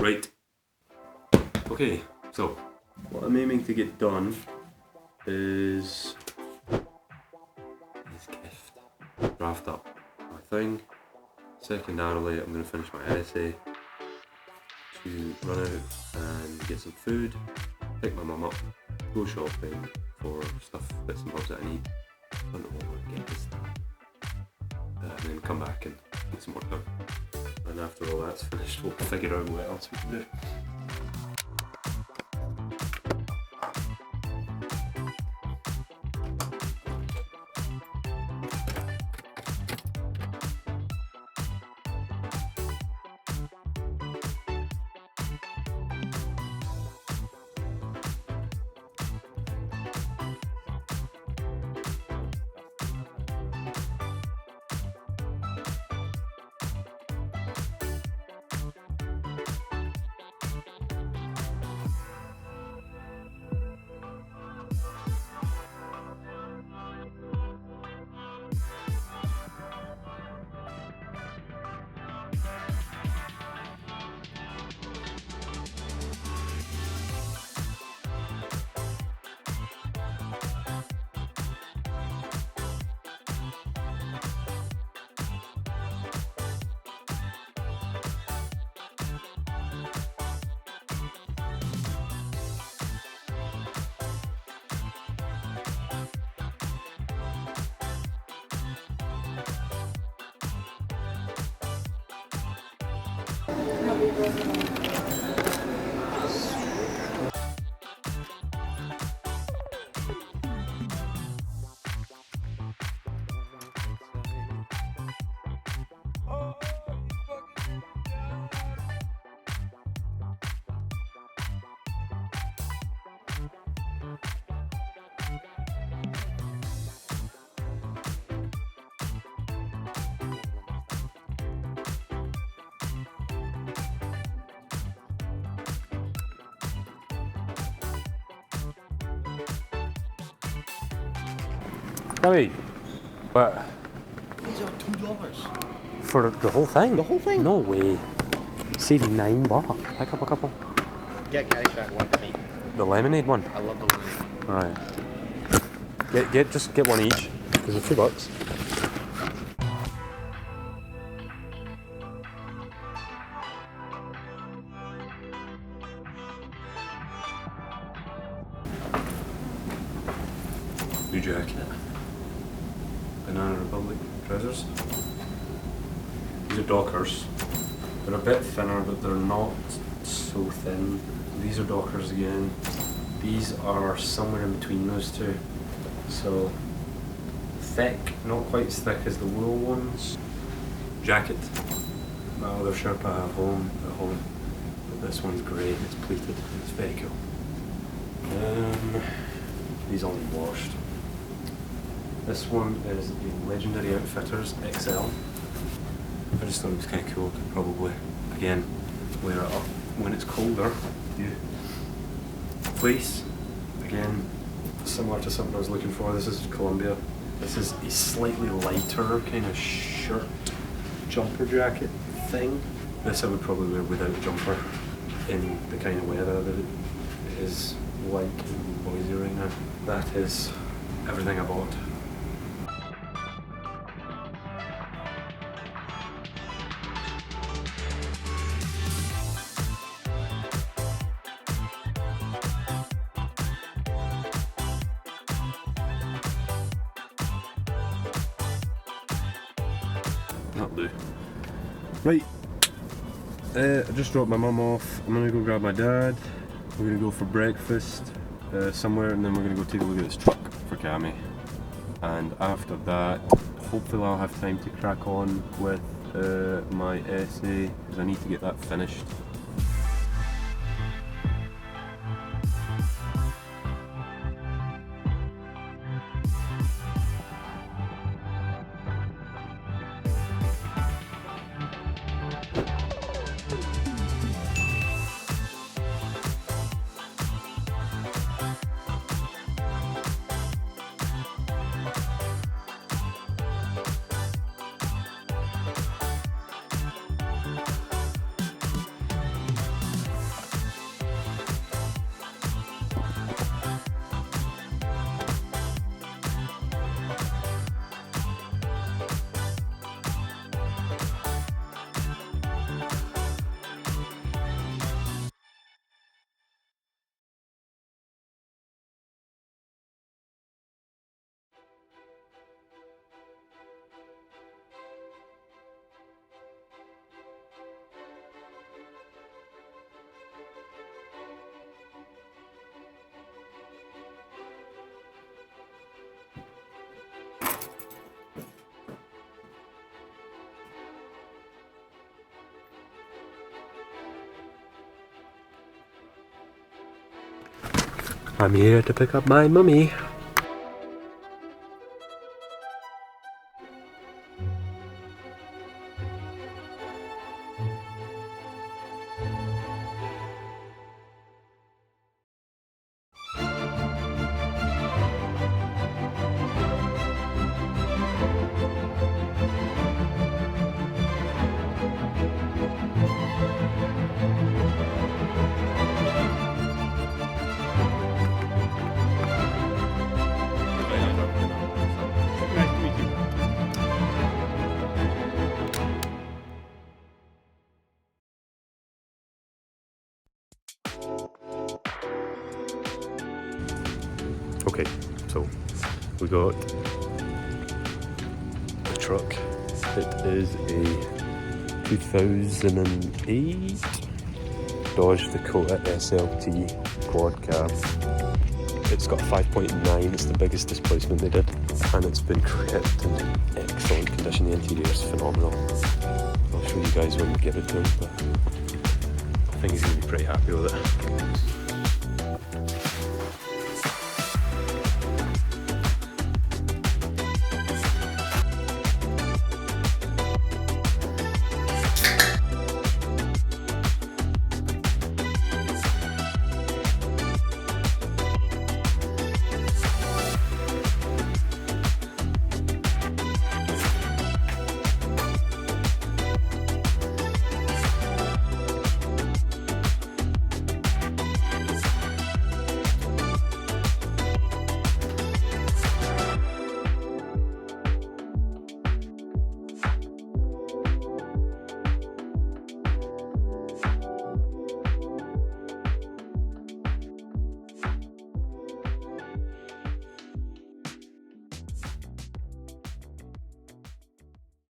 Right. Okay, so what I'm aiming to get done is draft up my thing. Secondarily, I'm going to finish my essay, to run out and get some food, pick my mum up, go shopping for stuff, bits and bobs that I need. I don't know what I'm going to get this time. And then come back and get some work done. And after all that's finished, we'll figure out what else we can do. Wait, but These are $2. for the whole thing? The whole thing? No way. Saving $9. Pick up a couple. Get Caddyshack one for me. The lemonade one. I love the lemonade. Alright. Just get one each. Because they're $2. New jacket. Banana Republic trousers. These are Dockers. They're a bit thinner, but they're not so thin. These are Dockers again. These are somewhere in between those two. So thick, not quite as thick as the wool ones. Jacket. My other Sherpa I have at home. But this one's great, it's pleated, it's very cool. These all need washed. This one is the Legendary Outfitters XL. I just thought it was kind of cool. Could probably, again, wear it up when it's colder. Yeah. Fleece, again, similar to something I was looking for. This is Columbia. This is a slightly lighter kind of shirt jumper jacket thing. This I would probably wear without a jumper in the kind of weather that it is like in Boise right now. That is everything I bought. That'll do. Right. I just dropped my mum off. I'm gonna go grab my dad. We're gonna go for breakfast somewhere, and then we're gonna go take a look at this truck for Cammy. And after that, hopefully I'll have time to crack on with my essay, because I need to get that finished. I'm here to pick up my mummy. Nice to meet you. Okay, so we got the truck. It is a 2008 Dodge Dakota SLT quad cab. It's got a 5.9, it's the biggest displacement they did, and it's been kept in excellent condition. The interior is phenomenal. I'll show you guys when we give it to him, but I think he's going to be pretty happy with it.